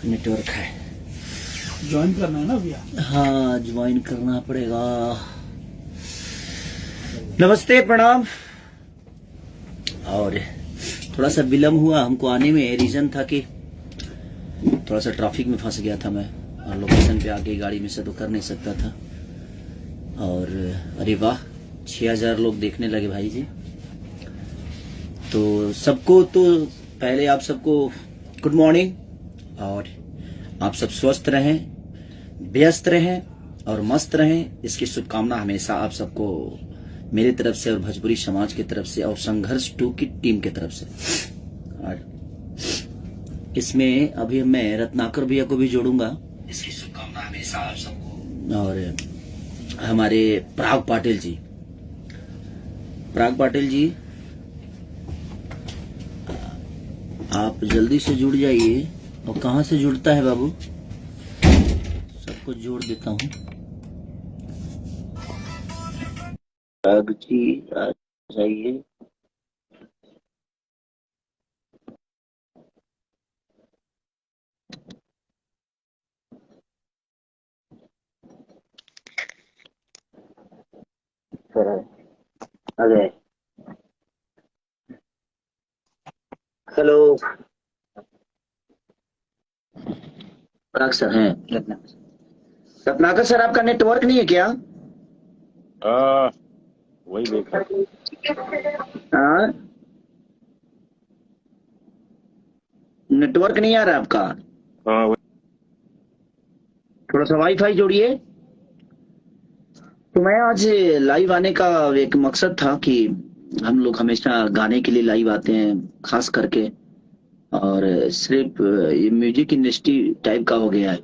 Network है। Join करना है ना भैया? हाँ, ज्वाइन करना पड़ेगा। नमस्ते, प्रणाम। और थोड़ा सा विलम्ब हुआ हमको आने में। रीजन था कि थोड़ा सा ट्रैफिक में फंस गया था मैं, और लोकेशन पे आके गाड़ी में से तो कर नहीं सकता था। और अरे वाह, 6000 लोग देखने लगे भाई जी। तो सबको, तो पहले आप सबको गुड मॉर्निंग, और आप सब स्वस्थ रहें, व्यस्त रहें और मस्त रहें, इसकी शुभकामना हमेशा आप सबको मेरी तरफ से और भोजपुरी समाज की तरफ से और संघर्ष 2 की टीम की तरफ से। और इसमें अभी मैं रत्नाकर भैया को भी जोड़ूंगा, इसकी शुभकामना हमेशा आप सबको। और हमारे पराग पाटिल जी, आप जल्दी से जुड़ जाइए। और कहाँ से जुड़ता है बाबू? सबको जोड़ देता हूँ। पराग जी आ जाइए। आ गए। हेलो, पराग सर हैं? रत्नाकर सर, आपका नेटवर्क नहीं है क्या? वही देख रहा। हाँ, नेटवर्क नहीं आ रहा है आपका। हाँ, थोड़ा सा वाईफाई जोड़िए। तो मैं आज लाइव आने का एक मकसद था कि हम लोग हमेशा गाने के लिए लाइव आते हैं, खास करके, और सिर्फ ये म्यूजिक इंडस्ट्री टाइप का हो गया है।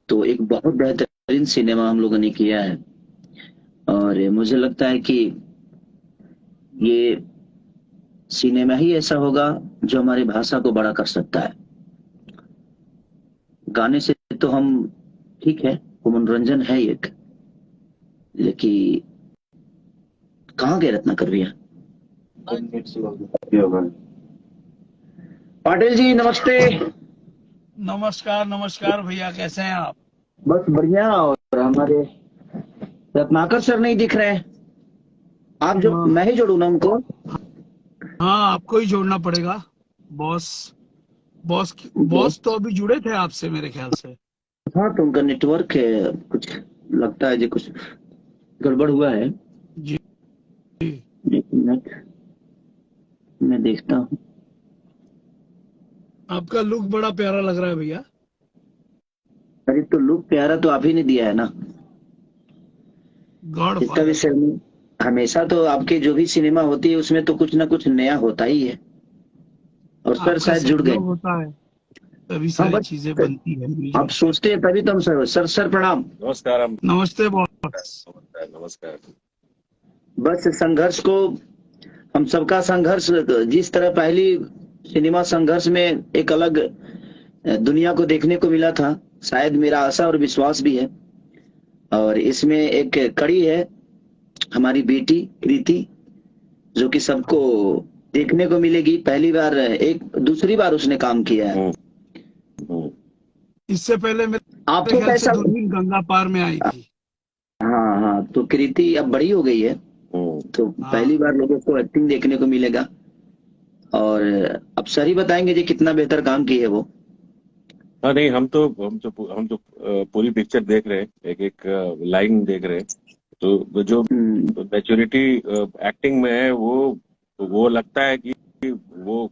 तो एक बहुत बेहतरीन सिनेमा हम लोगों ने किया है, और मुझे लगता है कि ये सिनेमा ही ऐसा होगा जो हमारी भाषा को बड़ा कर सकता है। गाने से तो हम, ठीक है, वो मनोरंजन है एक, लेकिन कहाँ गए रत्नाकर भैया? पाटिल जी नमस्ते। नमस्कार नमस्कार भैया, कैसे हैं आप? बस बढ़िया। और हमारे रत्नाकर सर नहीं दिख रहे हैं। आप जो, मैं ही जोड़ू ना उनको? हाँ, आपको ही जोड़ना पड़ेगा। बॉस बॉस तो अभी जुड़े थे आपसे मेरे ख्याल से। हाँ, तो उनका नेटवर्क है, कुछ लगता है जी कुछ गड़बड़ हुआ है। जी, एक मिनट, मैं देखता हूँ। आपका लुक बड़ा प्यारा लग रहा है भैया। अरे तो लुक प्यारा तो आप ही ने दिया है ना, गॉड इसका भी फादर। सर नहीं। हमेशा तो आपके जो भी सिनेमा होती है उसमें तो कुछ ना कुछ नया होता ही है। और सर आपका शायद जुड़ गए। सहयोग होता है तभी हाँ सारी बस, चीजें बनती है मिलजुल आप के। सोचते हैं तभी तो हम सर। सर प्रणाम। नमस्कार। नमस्ते बॉस। नमस्कार, नमस्कार। बस संघर्ष को, हम सबका संघर्ष, जिस तरह पहली सिनेमा संघर्ष में एक अलग दुनिया को देखने को मिला था, शायद मेरा आशा और विश्वास भी है। और इसमें एक कड़ी है, हमारी बेटी कृति, जो कि सबको देखने को मिलेगी। पहली बार, एक दूसरी बार उसने काम किया है। इससे पहले मेरे आपको ख्याल से कैसा? दुल्हन गंगा पार में आई थी। हाँ हाँ, तो कृति अब बड़ी हो गई है, तो पहली हाँ, बार लोगों को एक्टिंग देखने को मिलेगा। और अब सर ही बताएंगे जी कितना बेहतर काम की है वो। हाँ, नहीं, हम तो पूरी पिक्चर देख रहे हैं, एक एक लाइन देख रहे हैं। तो जो मैच्योरिटी एक्टिंग में है, वो लगता है कि वो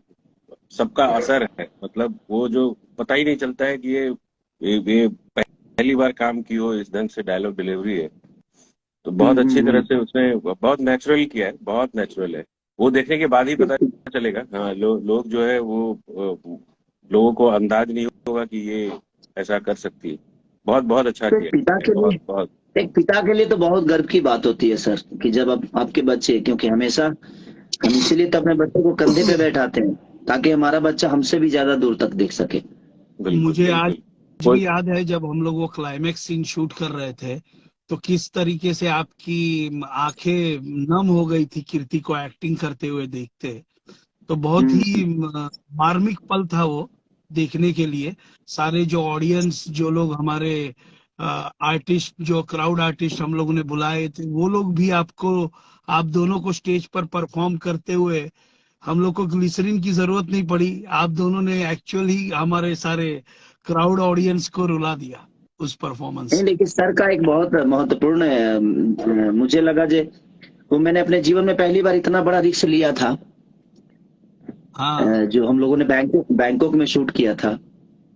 सबका असर है। मतलब वो जो पता ही नहीं चलता है कि ये पहली बार काम की हो, इस ढंग से डायलॉग डिलीवरी है। तो बहुत अच्छी तरह से उसने बहुत नेचुरल किया है, बहुत नेचुरल है। वो देखने के बाद ही पता चलेगा। हाँ, लोग जो है वो लोगों को अंदाज नहीं होगा कि ये ऐसा कर सकती है। बहुत बहुत अच्छा तो किया पिता है, के बहुत लिए, बहुत। एक पिता के लिए तो बहुत गर्व की बात होती है सर, कि जब आपके बच्चे, क्योंकि हमेशा हम इसीलिए तो अपने बच्चे को कंधे पे बैठाते हैं, ताकि हमारा बच्चा हमसे भी ज्यादा दूर तक देख सके। बिल्कुल, मुझे आज बिल्कुल। कोई भी याद है जब हम लोग वो क्लाइमेक्स सीन शूट कर रहे थे, तो किस तरीके से आपकी आंखें नम हो गई थी कीर्ति को एक्टिंग करते हुए देखते। तो बहुत ही मार्मिक पल था वो। देखने के लिए। सारे जो ऑडियंस, जो लोग हमारे आर्टिस्ट, जो क्राउड आर्टिस्ट हम लोगों ने बुलाए थे, वो लोग भी आपको, आप दोनों को स्टेज पर परफॉर्म करते हुए, हम लोग को ग्लिसरीन की जरूरत नहीं पड़ी। आप दोनों ने एक्चुअली हमारे सारे क्राउड ऑडियंस को रुला दिया उस परफॉर्मेंस नहीं, से। लेकिन सर का एक बहुत महत्वपूर्ण मुझे लगा जे वो मैंने अपने जीवन में पहली बार इतना बड़ा रिस्क लिया था। हाँ जो हम लोगों ने बैंकॉक में शूट किया था,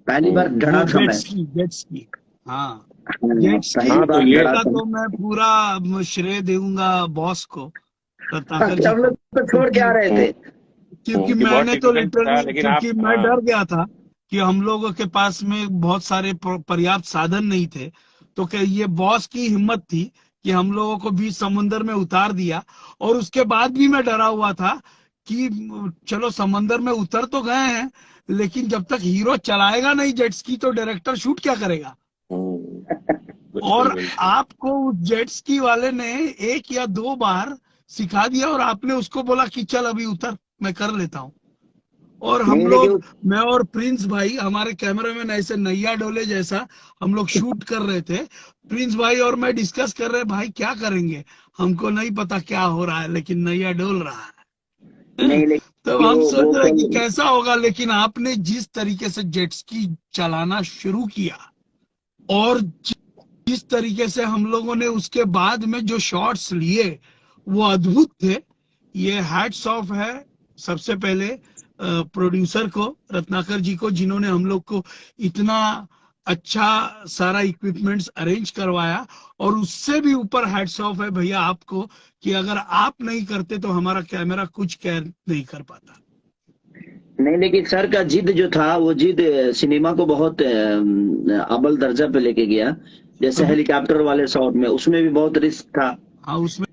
पहली बार डरा वो था मैं। जेट्स की, हाँ जेट्स की पहली हाँ, तो बार ये डरा का था। तो मैं पूरा श्रेय दूंगा बॉस को, रत्नाकर जी हम को, लोग तो छोड़ के आ क्योंकि रहे थे। क्योंकि ये बहुत मैंने तो डिफिकल्ट था, लिटरली, लेकिन आप क्योंकि मैं डर गया था कि हम लोगों के पास में बहुत सारे पर्याप्त साधन नहीं थे। तो क्या ये बॉस की हिम्मत थी कि हम लोगों को बीच समुंदर में उतार दिया। और उसके बाद भी मैं डरा हुआ था कि चलो समंदर में उतर तो गए हैं, लेकिन जब तक हीरो चलाएगा नहीं जेट्स की तो डायरेक्टर शूट क्या करेगा। बिल्कुल और बिल्कुल। आपको उस जेट्स की वाले ने 1 या 2 बार सिखा दिया और आपने उसको बोला कि चल अभी उतर, मैं कर लेता हूँ। और हम नहीं, लोग, लेकिन मैं और प्रिंस भाई, हमारे कैमरामैन ऐसे नैया डोले जैसा हम लोग शूट कर रहे थे। प्रिंस भाई और मैं डिस्कस कर रहे, भाई क्या करेंगे, हमको नहीं पता क्या हो रहा है, लेकिन नैया डोल रहा है। नहीं, तो लेकिन हम वो सोच रहे कि कल कैसा होगा, लेकिन आपने जिस तरीके से जेट्स की चलाना शुरू किया और जिस तरीके से हम लोगों ने उसके बाद में जो शॉट्स लिए वो अद्भुत थे। ये हैट्स ऑफ है सबसे पहले प्रोड्यूसर को, रत्नाकर जी को, जिन्होंने हम लोग को इतना अच्छा सारा इक्विपमेंट्स अरेंज करवाया। और उससे भी ऊपर हैट्स ऑफ है भैया आपको कि अगर आप नहीं करते तो हमारा कैमरा कुछ कैर नहीं कर पाता। नहीं, लेकिन सर का जिद जो था वो जिद सिनेमा को बहुत अव्वल दर्जा पे लेके गया। जैसे अब हेलीकॉप्टर वाले शॉट में, उसमें भी बहुत रिस्क था। हाँ, उसमें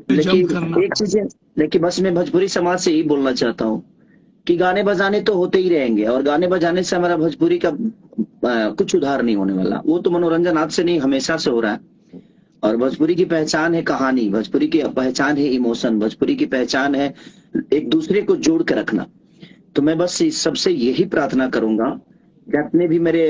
जंप लेकिन करना। एक चीज है, लेकिन बस मैं भोजपुरी समाज से यही बोलना चाहता हूँ कि गाने बजाने तो होते ही रहेंगे, और गाने बजाने से हमारा भोजपुरी का कुछ उधार नहीं होने वाला। वो तो मनोरंजन आज से नहीं, हमेशा से हो रहा है। और भोजपुरी की पहचान है कहानी, भोजपुरी की पहचान है इमोशन, भोजपुरी की पहचान है एक दूसरे को जोड़ के रखना। तो मैं बस सबसे यही प्रार्थना करूंगा, जितने भी मेरे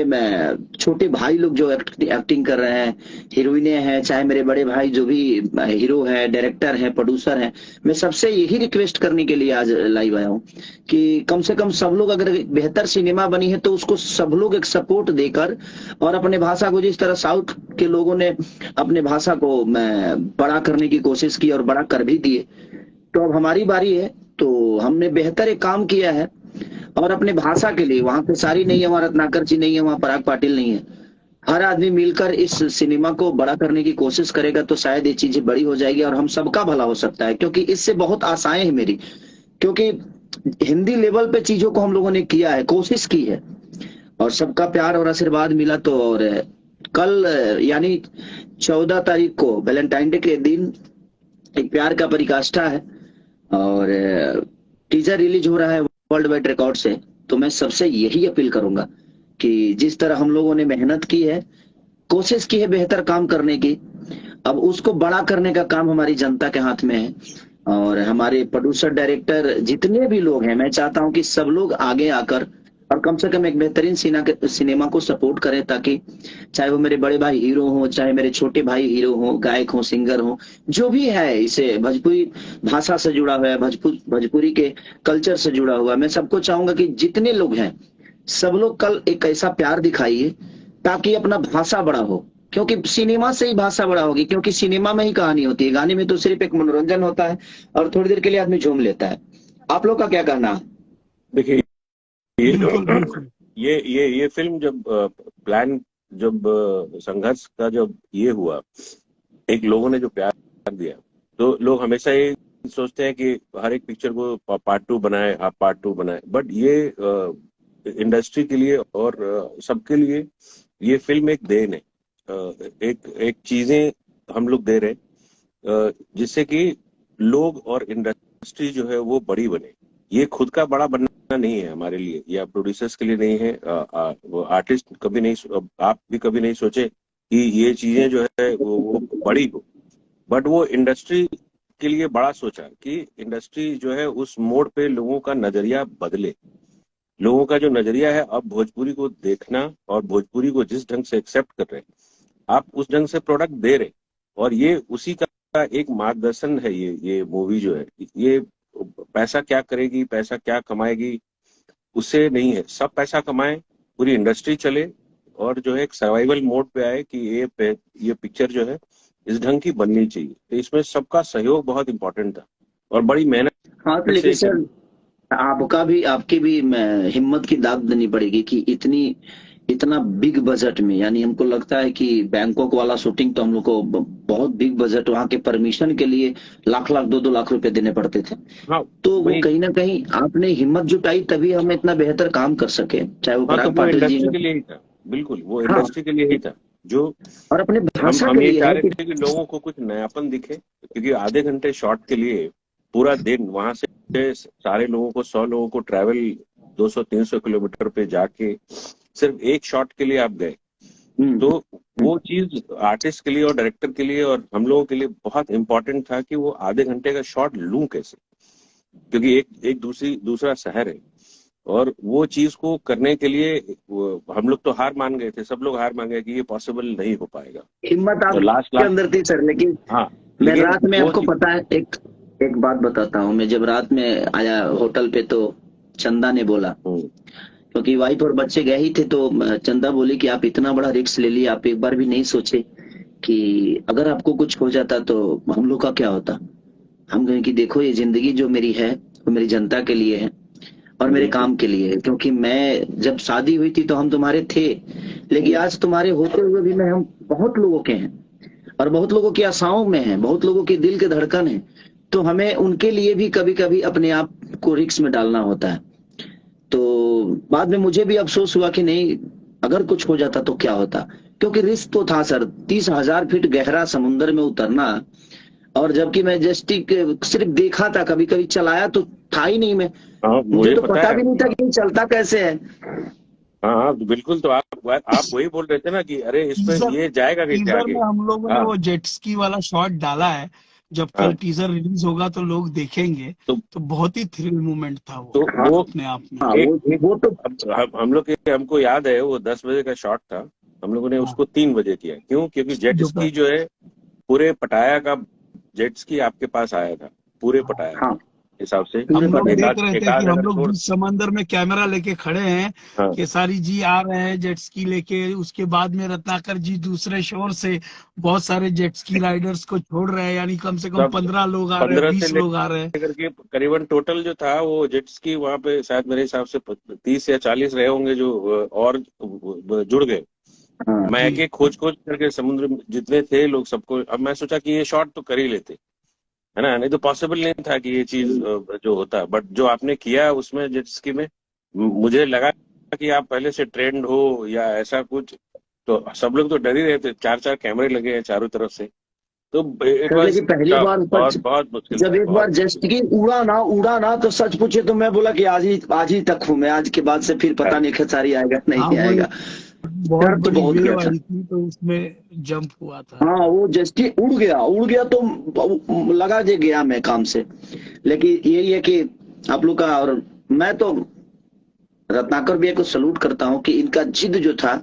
छोटे भाई लोग जो एक्टिंग कर रहे हैं, हीरोइने हैं, चाहे मेरे बड़े भाई जो भी हीरो है, डायरेक्टर है, प्रोड्यूसर है, मैं सबसे यही रिक्वेस्ट करने के लिए आज लाइव आया हूँ कि कम से कम सब लोग, अगर बेहतर सिनेमा बनी है तो उसको सब लोग एक सपोर्ट देकर, और अपने भाषा को, जिस तरह साउथ के लोगों ने अपने भाषा को बड़ा करने की कोशिश की और बड़ा कर भी दिए, तो अब हमारी बारी है। तो हमने बेहतर एक काम किया है, और अपने भाषा के लिए, वहां पे सारी नहीं है, वहां रत्नाकर जी नहीं है, वहां पराग पाटिल नहीं है, हर आदमी मिलकर इस सिनेमा को बड़ा करने की कोशिश करेगा तो शायद ये चीजें बड़ी हो जाएगी और हम सबका भला हो सकता है। क्योंकि इससे बहुत आशाएं हैं मेरी, क्योंकि हिंदी लेवल पे चीजों को हम लोगों ने किया है, कोशिश की है, और सबका प्यार और आशीर्वाद मिला। तो और कल यानी 14 तारीख को वैलेंटाइन डे के दिन एक प्यार का परिकाष्ठा है, और टीजर रिलीज हो रहा है वर्ल्ड वाइड रिकॉर्ड से। तो मैं सबसे यही अपील करूंगा कि जिस तरह हम लोगों ने मेहनत की है, कोशिश की है बेहतर काम करने की, अब उसको बड़ा करने का काम हमारी जनता के हाथ में है। और हमारे प्रोड्यूसर, डायरेक्टर, जितने भी लोग हैं, मैं चाहता हूं कि सब लोग आगे आकर और कम से कम एक बेहतरीन सिनेमा को सपोर्ट करें, ताकि चाहे वो मेरे बड़े भाई हीरो हो, चाहे मेरे छोटे भाई हीरो हो, गायक हो, सिंगर हो, जो भी है, इसे भोजपुरी भाषा से जुड़ा हुआ है, भोजपुरी के कल्चर से जुड़ा हुआ है, मैं सबको चाहूंगा कि जितने लोग हैं सब लोग कल एक ऐसा प्यार दिखाइए ताकि अपना भाषा बड़ा हो। क्योंकि सिनेमा से ही भाषा बड़ा होगी, क्योंकि सिनेमा में ही कहानी होती है, गाने में तो सिर्फ एक मनोरंजन होता है और थोड़ी देर के लिए आदमी झूम लेता है। आप लोग का क्या कहना है? देखिए, ये बिल्कुल बिल्कुल। ये फिल्म जब प्लान, जब संघर्ष का जब ये हुआ, एक लोगों ने जो प्यार दिया, तो लोग हमेशा ये सोचते हैं कि हर एक पिक्चर को पार्ट 2 बनाए, आप पार्ट 2 बनाए, बट ये इंडस्ट्री के लिए और सबके लिए ये फिल्म एक देन है। एक एक चीजें हम लोग दे रहे हैं जिससे कि लोग और इंडस्ट्री जो है वो बड़ी बने। ये खुद का बड़ा बनना नहीं है हमारे लिए, या प्रोड्यूसर्स के लिए नहीं है, आर्टिस्ट कभी नहीं, आप भी कभी नहीं सोचे कि ये चीजें जो है वो बड़ी हो, बट वो इंडस्ट्री के लिए बड़ा सोचा कि इंडस्ट्री जो है उस मोड़ पे लोगों का नजरिया बदले। लोगों का जो नजरिया है अब भोजपुरी को देखना और भोजपुरी को जिस ढंग से एक्सेप्ट कर रहे हैं, आप उस ढंग से प्रोडक्ट दे रहे, और ये उसी का एक मार्गदर्शन है। ये मूवी जो है, ये पैसा क्या करेगी, पैसा क्या कमाएगी, उससे नहीं है। सब पैसा कमाए, पूरी इंडस्ट्री चले, और जो है एक सर्वाइवल मोड पे आए कि ये पिक्चर जो है इस ढंग की बननी चाहिए। तो इसमें सबका सहयोग बहुत इंपॉर्टेंट था और बड़ी मेहनत हाँ तो लेकिन सर आपकी भी हिम्मत की दाद देनी पड़ेगी कि इतना बिग बजट में, यानी हमको लगता है कि बैंकॉक वाला शूटिंग तो हम लोग को बहुत बिग बजट, वहाँ के परमिशन के लिए लाख लाख 2-2 लाख रुपए देने पड़ते थे। हाँ, तो वो कहीं ना कहीं आपने हिम्मत जुटाई तभी हम इतना बेहतर काम कर सके, चाहे वो हाँ, तो पराग वो पाटिल जी इंडस्ट्री के लिए ही था, बिल्कुल वो हाँ, इंडस्ट्री के लिए ही था। जो और अपने भाषा हम के ये लिए चाह है रहे थे कि लोगों को कुछ नयापन दिखे, क्योंकि आधे घंटे शॉट के लिए पूरा दिन वहां से सारे लोगों को 100 लोगों को ट्रैवल 200-300 किलोमीटर पे जाके सिर्फ एक शॉट के लिए आप गए, तो वो चीज आर्टिस्ट के लिए और डायरेक्टर के लिए और हम लोगों के लिए बहुत इंपॉर्टेंट था कि वो आधे घंटे का शॉट लूं कैसे, क्योंकि एक दूसरा शहर है। और वो चीज को करने के लिए हम लोग तो हार मान गए थे, सब लोग हार मान गए कि ये पॉसिबल नहीं हो पाएगा। हिम्मत तो आपके अंदर थी सर, लेकिन हाँ, मैं लेकिन रात में आपको पता है एक बात बताता हूँ। मैं जब रात में आया होटल पे तो चंदा ने बोला, क्योंकि वाइफ और बच्चे गए ही थे, तो चंदा बोली कि आप इतना बड़ा रिस्क ले लिए, आप एक बार भी नहीं सोचे कि अगर आपको कुछ हो जाता तो हम लोग का क्या होता। हम कहें कि देखो ये जिंदगी जो मेरी है वो मेरी जनता के लिए है और मेरे काम के लिए है, क्योंकि मैं जब शादी हुई थी तो हम तुम्हारे थे, लेकिन आज तुम्हारे होते हुए भी मैं हम बहुत लोगों के हैं और बहुत लोगों की आशाओं में हैं, बहुत लोगों के दिल के धड़कन है, तो हमें उनके लिए भी कभी कभी अपने आप को रिस्क में डालना होता है। तो बाद में मुझे भी अफसोस हुआ कि नहीं, अगर कुछ हो जाता तो क्या होता, क्योंकि रिस्क तो था सर, 30,000 फीट गहरा समुन्द्र में उतरना। और जबकि मैं जस्टिक सिर्फ देखा था, कभी कभी चलाया तो था ही नहीं। मैं मुझे तो पता भी नहीं था कि चलता कैसे है। हाँ, बिल्कुल। तो आप वही बोल रहे थे ना कि अरे इसमें ये जाएगा कैसे आगे। हम लोगों ने वो जेट स्की वाला शॉट डाला है, जब कल टीजर रिलीज होगा तो लोग देखेंगे, तो बहुत ही थ्रिल मोमेंट था वो, तो वो अपने आप में। वो तो हम लोग हमको याद है वो 10 बजे का शॉट था, हम लोगों ने उसको 3 बजे किया। क्यों? क्योंकि जेट स्की जो है पूरे पटाया का जेट स्की आपके पास आया था, पूरे पटाया हिसाब से। हम लोग देख रहे थे कि हम लोग बीच समंदर में कैमरा लेके खड़े हैं, केसारी जी आ रहे हैं जेट स्की लेके, उसके बाद में रत्नाकर जी दूसरे शोर से बहुत सारे जेट स्की राइडर्स को छोड़ रहे हैं, यानी कम से कम 15 लोग आ रहे हैं, 20 लोग आ रहे हैं करके करीबन टोटल जो था वो जेट स्की वहां पे शायद मेरे हिसाब से 30 या 40 रहे होंगे जो और जुड़ गए। मैं एक खोज करके समुद्र में जितने थे लोग सबको, अब मैं सोचा कि ये शॉट तो कर ही लेते, है ना, नहीं तो पॉसिबल नहीं था कि ये चीज जो होता। बट जो आपने किया उसमें जेट स्की में, मुझे लगा कि आप पहले से ट्रेंड हो या ऐसा कुछ, तो सब लोग तो डर ही रहे थे। 4 कैमरे लगे हैं चारों तरफ से, तो पहली बार बहुत मुश्किल। जब एक बार जेट स्की उड़ा ना तो सच पूछे तो मैं बोला कि आज ही तक हूँ मैं, आज के बाद से फिर पता नहीं खेसारी आएगा नहीं आएगा। बहुत बड़ी वेव आई थी तो उसमें जंप हुआ था। हाँ, वो जस्टी उड़ गया तो लगा जे गया मैं काम से। लेकिन यही है कि आप लोग का, और मैं तो रत्नाकर भैया को सलूट करता हूँ कि इनका जिद जो था,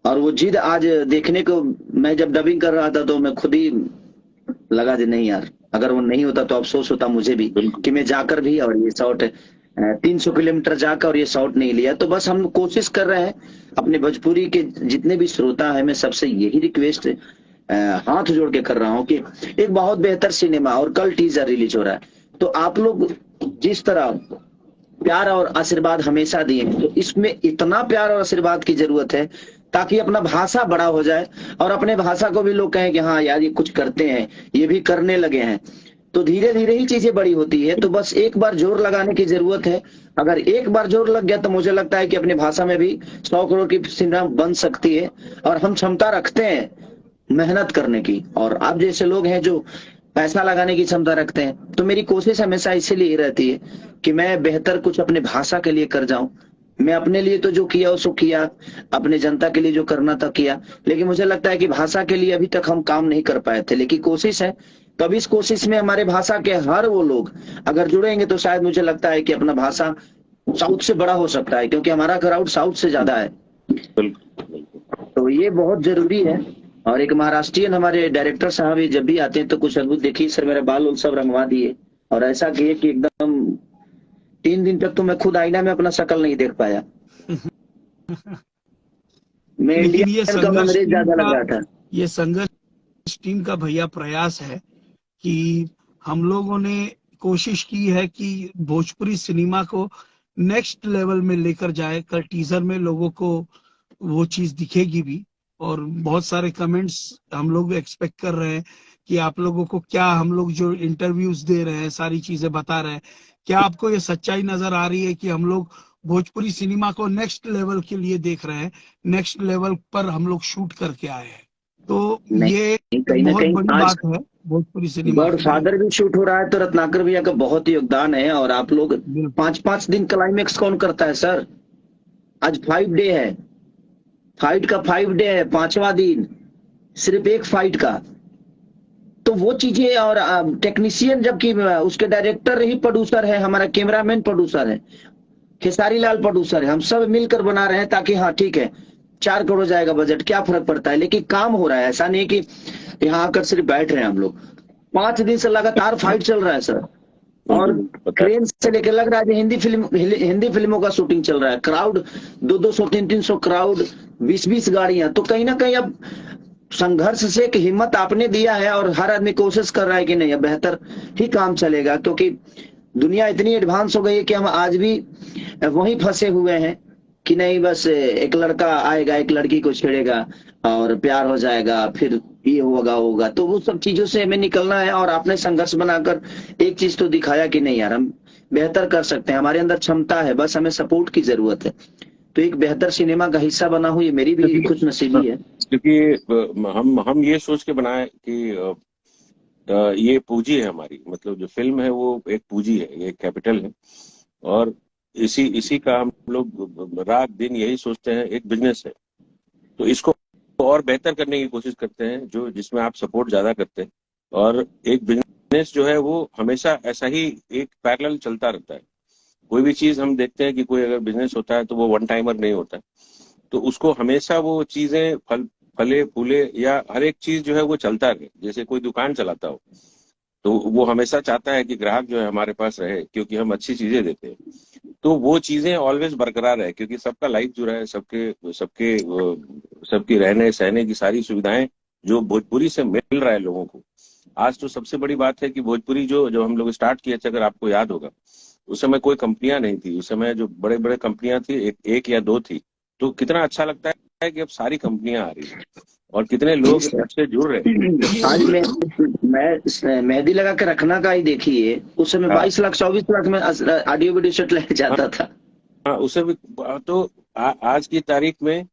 और वो जिद आज देखने को, मैं जब डबिंग कर रहा था तो मैं खुद ही लगा जे नहीं यार, अगर वो नहीं होता तो अफसोस होता मुझे भी कि मैं जाकर भी और ये शॉट 300 किलोमीटर जाकर और ये शॉट नहीं लिया। तो बस हम कोशिश कर रहे हैं, अपने भोजपुरी के जितने भी श्रोता है, मैं सबसे यही रिक्वेस्ट हाथ जोड़ के कर रहा हूँ कि एक बहुत बेहतर सिनेमा, और कल टीजर रिलीज हो रहा है, तो आप लोग जिस तरह प्यार और आशीर्वाद हमेशा दिए, तो इसमें इतना प्यार और आशीर्वाद की जरूरत है ताकि अपना भाषा बड़ा हो जाए और अपने भाषा को भी लोग कहें कि हाँ यार ये कुछ करते हैं, ये भी करने लगे हैं। तो धीरे धीरे ही चीजें बड़ी होती है। तो बस एक बार जोर लगाने की जरूरत है। अगर एक बार जोर लग गया तो मुझे लगता है कि अपनी भाषा में भी 100 करोड़ की सिनेमा बन सकती है, और हम क्षमता रखते हैं मेहनत करने की, और आप जैसे लोग हैं जो पैसा लगाने की क्षमता रखते हैं। तो मेरी कोशिश हमेशा इसीलिए रहती है कि मैं बेहतर कुछ अपने भाषा के लिए कर जाऊं। मैं अपने लिए तो जो किया उसको किया, अपने जनता के लिए जो करना था किया, लेकिन मुझे लगता है कि भाषा के लिए अभी तक हम काम नहीं कर पाए थे, लेकिन कोशिश है। तो अब इस कोशिश में हमारे भाषा के हर वो लोग अगर जुड़ेंगे तो शायद मुझे लगता है कि अपना भाषा साउथ से बड़ा हो सकता है, क्योंकि हमारा क्राउड साउथ से ज्यादा है। बिल्कुल। तो ये बहुत जरूरी है। और एक महाराष्ट्रियन हमारे डायरेक्टर साहब ये जब भी आते हैं तो कुछ अद्भुत, देखिए सर मेरे बाल उल सब रंगवा दिए और ऐसा किए कि एकदम 3 दिन तक तो मैं खुद आईना में अपना शक्ल नहीं देख पाया। मैं लेकिन इंडियन कम अंग्रेज ज्यादा लग रहा था। ये संघर्ष टीम का भैया प्रयास है कि हम लोगों ने कोशिश की है कि भोजपुरी सिनेमा को नेक्स्ट लेवल में लेकर जाए। कल टीजर में लोगों को वो चीज दिखेगी भी, और बहुत सारे कमेंट्स हम लोग एक्सपेक्ट कर रहे हैं कि आप लोगों को क्या, हम लोग जो इंटरव्यूज दे रहे हैं, सारी चीजें बता रहे हैं, क्या आपको ये सच्चाई नजर आ रही है कि हम लोग भोजपुरी सिनेमा को नेक्स्ट लेवल के लिए देख रहे हैं, नेक्स्ट लेवल पर हम लोग शूट करके आए हैं। तो ये कहीं ना बहुत कहीं बड़ी बात है भोजपुरी सिनेमा गॉड फादर भी शूट हो रहा है, तो रत्नाकर भैया का बहुत योगदान है। और आप लोग 5-5 दिन क्लाइमेक्स कौन करता है सर? आज 5 डे है, फाइट का 5 डे है, 5वां दिन सिर्फ एक फाइट का। तो वो चीजें, और टेक्नीशियन, जबकि उसके डायरेक्टर ही प्रोड्यूसर है, हमारा कैमरामैन प्रोड्यूसर है, खेसारी लाल प्रोड्यूसर है, हम सब मिलकर बना रहे हैं ताकि हाँ ठीक है 4 करोड़ जाएगा बजट, क्या फर्क पड़ता है, लेकिन काम हो रहा है। ऐसा नहीं कि यहाँ आकर सिर्फ बैठ रहे हैं हम लोग। 5 दिन से लगातार फाइट चल रहा है सर, और क्रेन से लेकर लग रहा है हिंदी फिल्मों का शूटिंग चल रहा है। क्राउड 200-200 300 क्राउड, 20-20 गाड़ियां। तो कहीं ना कहीं अब संघर्ष से एक हिम्मत आपने दिया है, और हर आदमी कोशिश कर रहा है कि नहीं अब बेहतर ही काम चलेगा, क्योंकि दुनिया इतनी एडवांस हो गई है कि हम आज भी वहीं फंसे हुए हैं कि नहीं बस एक लड़का आएगा, एक लड़की को छेड़ेगा और प्यार हो जाएगा, फिर ये होगा। तो वो सब चीजों से हमें निकलना है। और आपने संघर्ष बनाकर एक चीज तो दिखाया कि नहीं यार, हम बेहतर कर सकते हैं, हमारे अंदर क्षमता है, बस हमें सपोर्ट की जरूरत है। तो एक बेहतर सिनेमा का हिस्सा बना हूं, ये मेरी भी खुश नसीबी है। क्योंकि हम ये सोच के बनाए कि ये पूंजी है हमारी, मतलब जो फिल्म है वो एक पूंजी है, ये कैपिटल है। और इसी का हम लोग रात दिन यही सोचते हैं, एक बिजनेस है, तो इसको और बेहतर करने की कोशिश करते हैं, जो जिसमें आप सपोर्ट ज्यादा करते हैं। और एक बिजनेस जो है वो हमेशा ऐसा ही एक पैरेलल चलता रहता है। कोई भी चीज हम देखते हैं कि कोई अगर बिजनेस होता है तो वो वन टाइमर नहीं होता है, तो उसको हमेशा वो चीजें फले फूले या हर एक चीज जो है वो चलता रहे। जैसे कोई दुकान चलाता हो तो वो हमेशा चाहता है कि ग्राहक जो है हमारे पास रहे, क्योंकि हम अच्छी चीजें देते हैं। तो वो चीजें ऑलवेज बरकरार है, क्योंकि सबका लाइफ जुड़ा है, सबकी रहने सहने की सारी सुविधाएं जो भोजपुरी से मिल रहा है लोगों को। आज तो सबसे बड़ी बात है कि भोजपुरी जो हम लोग स्टार्ट किए थे, अगर आपको याद होगा, उस समय कोई कंपनियां नहीं थी। उस समय जो बड़े बड़े कंपनियां थी एक या 2 थी। तो कितना अच्छा लगता है कि अब सारी कंपनियां आ रही हैं और कितने लोग इससे जुड़ रहे हैं। आज मैं मेहंदी लगा के रखना का ही देखिए, उस समय 22 लाख 24 लाख में ऑडियो वीडियो सेट लेके जाता था। हाँ, उसे भी। तो आज की तारीख में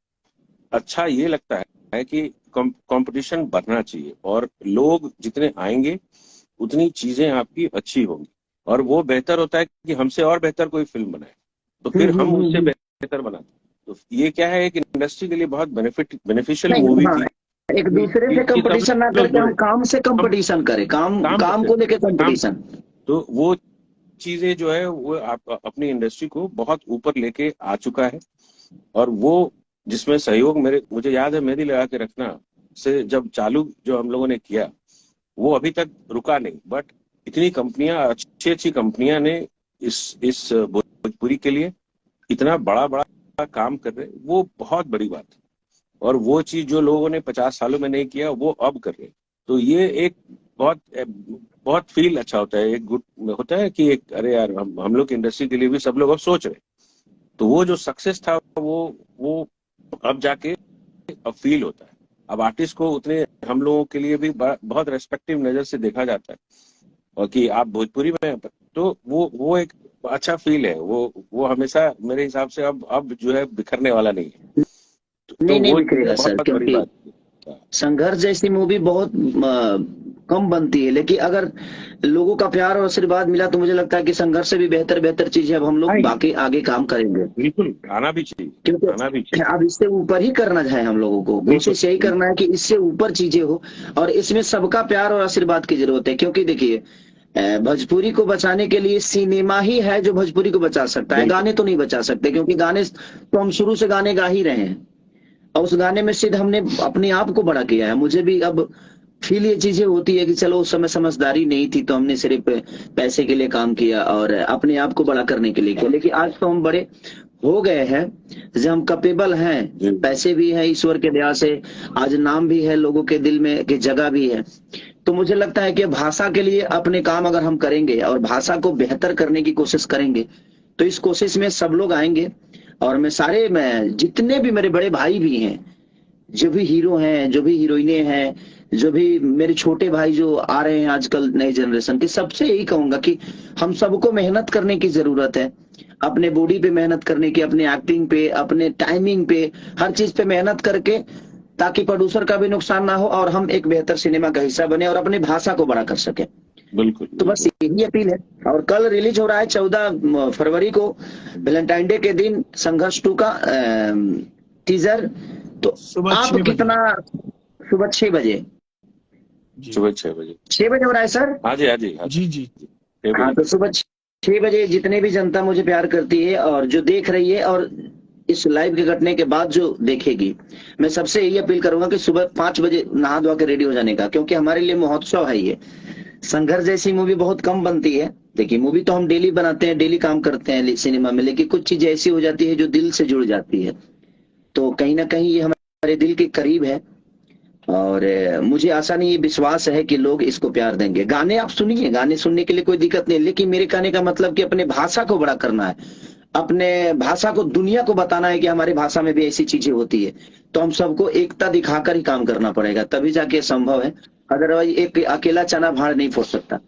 अच्छा ये लगता है कि कंपटीशन बढ़ना चाहिए, और लोग जितने आएंगे उतनी चीजें आपकी अच्छी होंगी, और वो बेहतर होता है कि हमसे और बेहतर कोई फिल्म बनाए, तो फिर हम उससे बेहतर बनाते। तो ये क्या है, एक इंडस्ट्री के लिए बहुत बेनिफिशियल मूवी थी। एक दूसरे से कंपटीशन ना करके हम काम से कंपटीशन करें, काम को लेके कंपटीशन। तो वो चीजें जो है वो अपनी इंडस्ट्री को बहुत ऊपर लेके आ चुका है। और वो जिसमें सहयोग मुझे याद है, मेहंदी लगा के रखना से जब चालू जो हम लोगों ने किया, वो अभी तक रुका नहीं। बट इतनी कंपनियां, अच्छी कंपनियां ने इस भोजपुरी के लिए इतना बड़ा काम कर रहे, वो बहुत बड़ी बात है। और वो चीज जो लोगों ने 50 सालों में नहीं किया, वो अब कर रहे। तो ये एक बहुत फील अच्छा होता है, एक गुड होता है कि एक अरे यार, हम लोग की इंडस्ट्री के लिए भी सब लोग अब सोच रहे। तो वो जो सक्सेस था वो अब जाके अब फील होता है। अब आर्टिस्ट को उतने हम लोगों के लिए भी बहुत रेस्पेक्टिव नजर से देखा जाता है, और कि आप भोजपुरी में, तो वो एक अच्छा फील है। वो हमेशा मेरे हिसाब से अब जो है बिखरने वाला नहीं है। नहीं बिखरेगा सर, क्योंकि संघर्ष जैसी मूवी बहुत कम बनती है, लेकिन अगर लोगों का प्यार और आशीर्वाद मिला तो मुझे लगता है कि संघर्ष से भी बेहतर चीज है। अब हम लोग बाकी आगे काम करेंगे, बिल्कुल आना भी चाहिए, क्योंकि अब इससे ऊपर ही करना है। हम लोगों को कोशिश यही करना है कि इससे ऊपर चीजें हो, और इसमें सबका प्यार और आशीर्वाद की जरूरत है। क्योंकि देखिए भोजपुरी को बचाने के लिए सिनेमा ही है जो भोजपुरी को बचा सकता है। बिल्कुल गाने तो नहीं बचा सकते, क्योंकि गाने तो हम शुरू से गाने गा ही रहे हैं, और उस गाने में सिर्फ हमने अपने आप को बड़ा किया है। मुझे भी अब फील ये चीजें होती है कि चलो उस समय समझदारी नहीं थी तो हमने सिर्फ पैसे के लिए काम किया और अपने आप को बड़ा करने के लिए किया, लेकिन आज तो हम बड़े हो गए हैं, जब हम कैपेबल हैं, जी पैसे भी है ईश्वर के दया से, आज नाम भी है, लोगों के दिल में की जगह भी है। तो मुझे लगता है कि भाषा के लिए अपने काम अगर हम करेंगे और भाषा को बेहतर करने की कोशिश करेंगे, तो इस कोशिश में सब लोग आएंगे। और मैं जितने भी मेरे बड़े भाई भी हैं, जो भी हीरो हैं, जो भी हीरोइनें हैं, जो भी मेरे छोटे भाई जो आ रहे हैं आजकल नए जनरेशन के, सबसे यही कहूंगा कि हम सबको मेहनत करने की जरूरत है। अपने बॉडी पे मेहनत करने की, अपने एक्टिंग पे, अपने टाइमिंग पे, हर चीज पे मेहनत करके, ताकि प्रोड्यूसर का भी नुकसान ना हो और हम एक बेहतर सिनेमा का हिस्सा बने और अपनी भाषा को बड़ा कर सके। बिल्कुल तो बस बिल्कुल यही अपील है। और कल रिलीज हो रहा है 14 फरवरी को, वैलेंटाइन डे के दिन, संघर्ष 2 का टीजर। तो सुबह आप 6 बजे। कितना, सुबह 6 बजे, जी सुबह 6 बजे। 6 बजे हो रहा है सर? हाँ जी हाँ जी हाँ जी जी। 6 बजे। हाँ, तो सुबह 6 बजे जितने भी जनता मुझे प्यार करती है और जो देख रही है और इस लाइव के घटने के बाद जो देखेगी, मैं सबसे यही अपील करूंगा कि सुबह 5 बजे नहा धोआ के रेडी हो जाने का, क्योंकि हमारे लिए महोत्सव है ये। संघर्ष जैसी मूवी बहुत कम बनती है। देखिए, मूवी तो हम डेली बनाते हैं, डेली काम करते हैं सिनेमा में, लेकिन कुछ चीजें ऐसी हो जाती है जो दिल से जुड़ जाती है। तो कहीं ना कहीं ये हमारे दिल के करीब है और मुझे आशा नहीं, विश्वास है कि लोग इसको प्यार देंगे। गाने आप सुनिए, गाने सुनने के लिए कोई दिक्कत नहीं, लेकिन मेरे कहने का मतलब कि अपने भाषा को बड़ा करना है, अपने भाषा को दुनिया को बताना है कि हमारी भाषा में भी ऐसी चीजें होती है। तो हम सबको एकता दिखाकर ही काम करना पड़ेगा, तभी जाके संभव है। अदरवाइज एक अकेला चना भाड़ नहीं फोड़ सकता।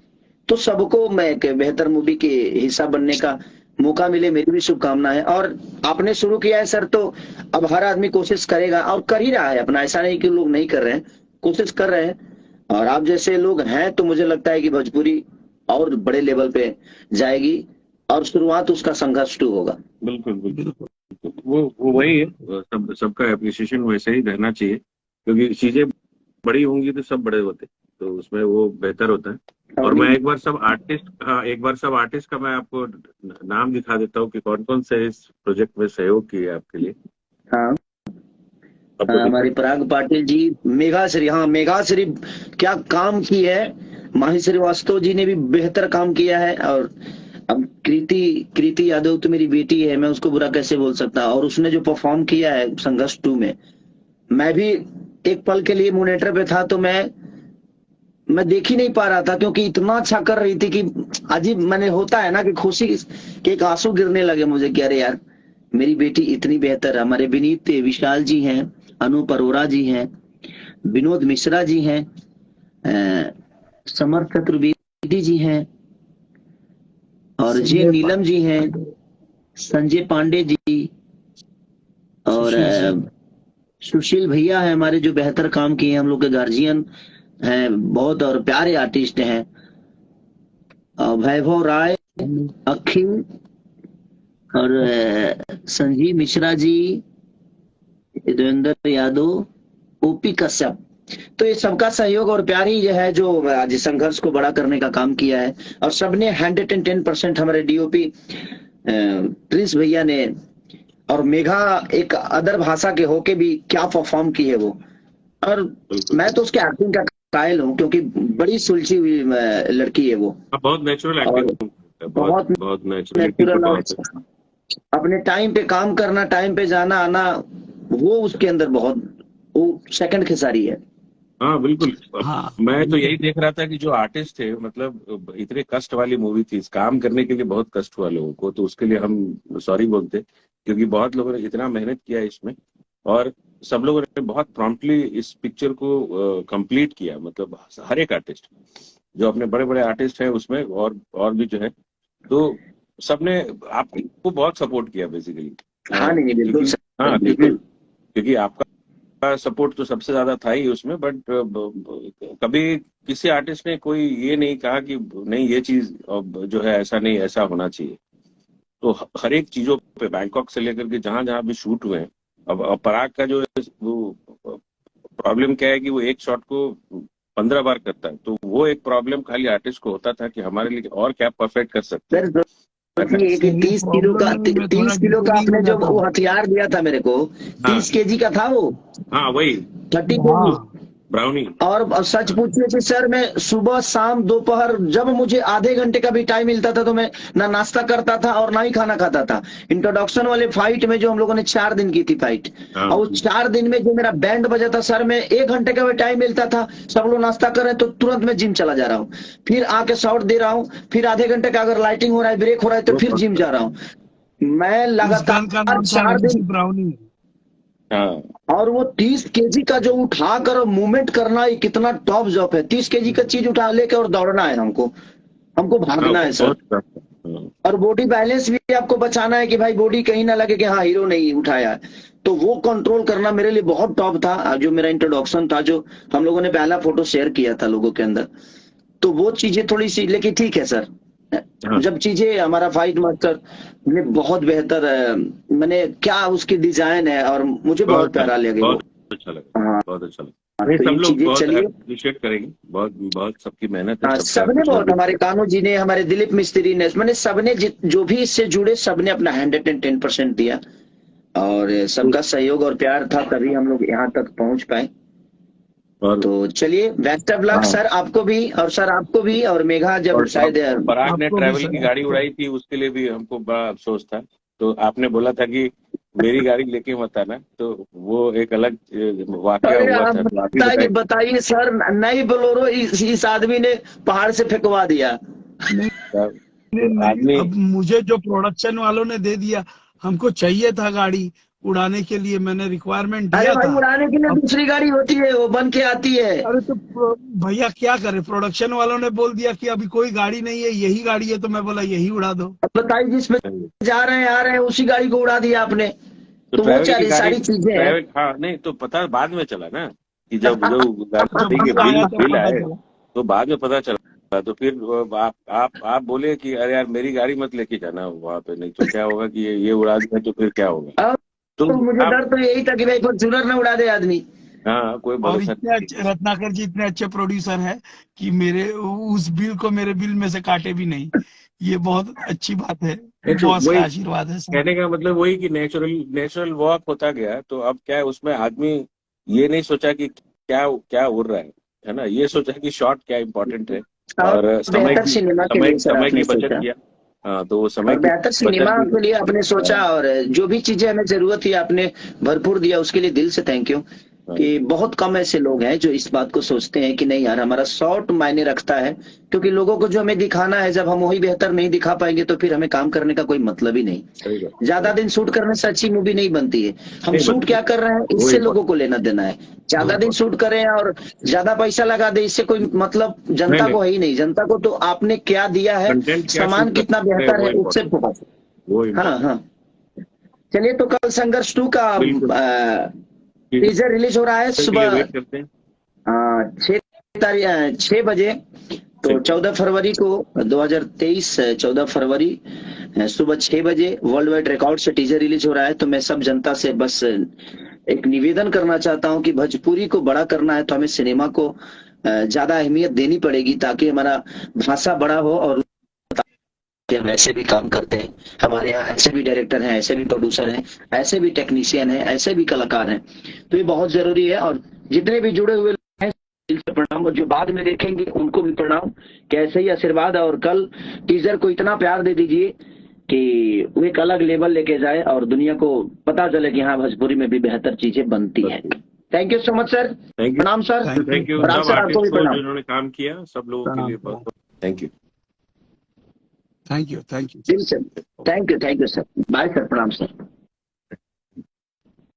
तो सबको मैं एक बेहतर मूवी के हिस्सा बनने का मौका मिले, मेरी भी शुभकामना है। और आपने शुरू किया है सर, तो अब हर आदमी कोशिश करेगा और कर ही रहा है अपना, ऐसा नहीं कि लोग नहीं कर रहे हैं, कोशिश कर रहे हैं। और आप जैसे लोग हैं तो मुझे लगता है कि भोजपुरी और बड़े लेवल पे जाएगी और शुरुआत उसका संघर्ष 2 होगा। बिल्कुल बिल्कुल। वो वही है, सबका एप्रिसिएशन वैसे ही रहना चाहिए, क्योंकि चीजें बड़ी होंगी तो सब बड़े होते, तो उसमें वो बेहतर होता है। और मैं एक बार सब आर्टिस्ट का मैं आपको नाम दिखा देता हूँ कि कौन कौन से इस प्रोजेक्ट में सहयोग किए आपके लिए। हाँ, हमारी पराग पाटिल जी, मेघाश्री, हाँ मेघाश्री क्या काम की है, माही श्रीवास्तव जी ने भी बेहतर काम किया है। और अब कृति यादव तो मेरी बेटी है, मैं उसको बुरा कैसे बोल सकता, और उसने जो परफॉर्म किया है संघर्ष 2 में, मैं भी एक पल के लिए मॉनिटर पे था तो मैं देख ही नहीं पा रहा था, क्योंकि इतना अच्छा कर रही थी कि अजीब, मैंने होता है ना कि खुशी के एक आंसू गिरने लगे मुझे कि अरे यार मेरी बेटी इतनी बेहतर है। हमारे विनीत विशाल जी हैं, अनूप अरोरा जी हैं, विनोद मिश्रा जी हैं, समर्थ चतुर्वेदी जी हैं, और जे नीलम जी हैं, संजय पांडे जी, और सुशील भैया है हमारे, जो बेहतर काम किए, हम लोग के गार्जियन हैं बहुत और प्यारे आर्टिस्ट हैं, वैभव राय, अखिल और संजीव मिश्रा जी, देवेंद्र यादव, ओपी कश्यप। तो ये सबका सहयोग और प्यार ही है जो आज संघर्ष को बड़ा करने का काम किया है। और सबने 110% हमारे डीओपी प्रिंस भैया ने, और मेघा एक अदर भाषा के होके भी क्या परफॉर्म की है वो। और मैं तो उसके एक्टिंग का कायल हूँ, क्योंकि बड़ी सुलझी हुई लड़की है वो, बहुत नेचुरल एक्टिंग, बहुत नेचुरल, और अपने टाइम पे काम करना, टाइम पे जाना आना, वो उसके अंदर बहुत, वो सेकंड खेसारी है। हाँ बिल्कुल। हाँ। मैं तो यही देख रहा था कि जो आर्टिस्ट थे, मतलब इतने कष्ट वाली मूवी थी, इस काम करने के लिए बहुत कष्ट हुआ लोगों को, तो उसके लिए हम सॉरी बोलते, क्योंकि बहुत लोगों ने इतना मेहनत किया इसमें, और सब लोगों ने बहुत प्रॉम्प्टली इस पिक्चर को कंप्लीट किया। मतलब हर एक आर्टिस्ट, जो अपने बड़े बड़े आर्टिस्ट हैं उसमें, और भी जो है, तो सबने आपको बहुत सपोर्ट किया बेसिकली। हाँ नहीं बिल्कुल, हाँ बिल्कुल, क्योंकि आपका सपोर्ट तो सबसे ज्यादा था ही उसमें। बट कभी किसी आर्टिस्ट ने कोई ये नहीं कहा कि नहीं ये चीज जो है ऐसा नहीं, ऐसा होना चाहिए। तो हर एक चीजों पे, बैंकॉक से लेकर के जहां जहां भी शूट हुए हैं, अब पराग का जो वो प्रॉब्लम क्या है कि वो एक शॉट को 15 बार करता है। तो वो एक प्रॉब्लम खाली आर्टिस्ट को होता था कि हमारे लिए और क्या परफेक्ट कर सकते हैं। सर सोचिए कि 30 किलो का आपने जो वो हथियार दिया था मेरे को, 30 kg का था वो। हाँ वही 30 kg ब्राउनी। और सच पूछिए कि सर मैं सुबह शाम दोपहर जब मुझे आधे घंटे का भी टाइम मिलता था तो मैं ना नाश्ता करता था और ना ही खाना खाता था। इंट्रोडक्शन वाले फाइट में जो हम लोगों ने 4 दिन की थी फाइट, और उस 4 दिन में जो मेरा बैंड बजा था सर, मैं 1 घंटे का भी टाइम मिलता था, सब लोग नाश्ता कर रहे हैं तो तुरंत मैं जिम चला जा रहा हूँ, फिर आके शॉट दे रहा हूँ, फिर आधे घंटे का अगर लाइटिंग हो रहा है, ब्रेक हो रहा है तो फिर जिम जा रहा हूँ। मैं लगातार 4 दिन ब्राउनी। और वो 30 kg का जो उठाकर मूवमेंट करना, ये कितना टॉप जॉब है। 30 kg का चीज उठा लेके और दौड़ना है, हमको भागना है सर। और बॉडी बैलेंस भी आपको बचाना है कि भाई बॉडी कहीं ना लगे कि हाँ हीरो नहीं उठाया है, तो वो कंट्रोल करना मेरे लिए बहुत टॉप था। जो मेरा इंट्रोडक्शन था, जो हम लोगों ने पहला फोटो शेयर किया था लोगों के अंदर, तो वो चीजें थोड़ी सी, लेकिन ठीक है सर। जब चीजें हमारा फाइट मास्टर ने बहुत बेहतर, मैंने क्या उसकी डिजाइन है और मुझे बहुत प्यारा लगे। बहुत अच्छा लगा, बहुत अच्छा लगा। सब लोग बहुत अप्रिशिएट करेंगे, बहुत सबकी मेहनत है। सबने बहुत, हमारे कान्हू जी ने, हमारे दिलीप मिस्त्री ने, मैंने सबने जो भी इससे जुड़े सबने अपना 110% दिया और सबका सहयोग और प्यार था, तभी हम लोग यहाँ तक पहुंच पाए। तो चलिए, बेस्ट ऑफ लक सर आपको भी, और सर आपको भी। और मेघा जब शायद पराग ने ट्रैवल की गाड़ी उड़ाई थी, उसके लिए भी हमको बड़ा अफसोस था। तो आपने बोला था कि मेरी गाड़ी लेके मत आना, तो वो एक अलग वाकया हुआ था। बताइए सर, नई बोलेरो इस आदमी ने पहाड़ से फेंकवा दिया। आदमी अब मुझे जो प्रोडक्शन वालों ने दे दिया, हमको चाहिए था गाड़ी उड़ाने के लिए, मैंने रिक्वायरमेंट दिया था। उड़ाने के लिए दूसरी गाड़ी होती है, वो बन के आती है। अरे तो भैया क्या करे, प्रोडक्शन वालों ने बोल दिया कि अभी कोई गाड़ी नहीं है, यही गाड़ी है, तो मैं बोला यही उड़ा दो। बताइए, जिसमें जा रहे हैं आ रहे हैं उसी गाड़ी को उड़ा दिया आपने। तो वो सारी चीजें हैं। हाँ नहीं तो पता बाद में चला ना कि जब गाड़ी के बिल आए तो बाद में पता चला। तो फिर आप बोले कि अरे यार मेरी गाड़ी मत लेके जाना वहां पे, नहीं तो क्या होगा कि ये उड़ा दिया तो फिर क्या होगा। तो मुझे डर तो यही था कि भाई फॉर्च्यूनर न उड़ा दे आदमी। हाँ कोई भरोसा नहीं। रत्नाकर जी इतने अच्छे प्रोड्यूसर है कि मेरे उस बिल को मेरे बिल में से काटे भी नहीं, ये बहुत अच्छी बात है, बॉस का आशीर्वाद है। कहने का मतलब वही कि नेचुरल वॉक होता गया। तो अब क्या है, उसमें आदमी ये नहीं सोचा कि क्या उड़ रहा है ना, ये सोचा कि शॉट क्या इम्पोर्टेंट है और समय की बचत किया। तो वो समय बेहतर सिनेमा के लिए आपने सोचा, और जो भी चीजें हमें जरूरत थी आपने भरपूर दिया, उसके लिए दिल से थैंक यू। कि बहुत कम ऐसे लोग हैं जो इस बात को सोचते हैं कि नहीं यार हमारा शॉट मायने रखता है, क्योंकि लोगों को जो हमें दिखाना है, जब हम वही बेहतर नहीं दिखा पाएंगे तो फिर हमें काम करने का कोई मतलब ही नहीं। ज्यादा दिन शूट करने से अच्छी मूवी नहीं बनती है। हम शूट क्या कर रहे हैं, इससे लोगों को लेना देना है। ज्यादा दिन शूट करें और ज्यादा पैसा लगा दे, इससे कोई मतलब जनता को है ही नहीं। जनता को तो आपने क्या दिया है, सामान कितना बेहतर है, उससे फोकस। हाँ, चलिए, तो कल संघर्ष 2 का टीजर रिलीज हो रहा है सुबह 6 बजे। तो 14 फरवरी को 2023 14 फरवरी सुबह 6 बजे वर्ल्ड वाइड रिकॉर्ड से टीजर रिलीज हो रहा है। तो मैं सब जनता से बस एक निवेदन करना चाहता हूं कि भोजपुरी को बड़ा करना है तो हमें सिनेमा को ज्यादा अहमियत देनी पड़ेगी, ताकि हमारा भाषा बड़ा हो। और हम ऐसे भी काम करते हैं, हमारे यहाँ ऐसे भी डायरेक्टर हैं, ऐसे भी प्रोड्यूसर हैं, ऐसे भी टेक्नीशियन हैं, ऐसे भी कलाकार हैं। तो ये बहुत जरूरी है। और जितने भी जुड़े हुए लोग हैं दिल से प्रणाम, और जो बाद में देखेंगे उनको भी प्रणाम, कि ऐसे ही आशीर्वाद। और कल टीजर को इतना प्यार दे दीजिए कि वो एक अलग लेवल लेके जाए और दुनिया को पता चले कि हाँ भोजपुरी में भी बेहतर चीजें बनती है। Thank you so much sir, प्रणाम सर। थैंक यू आपको भी प्रणाम, जिन्होंने काम किया सब लोगों के लिए बहुत thank you. Thank you thank you sir, bye sir, प्रणाम सर।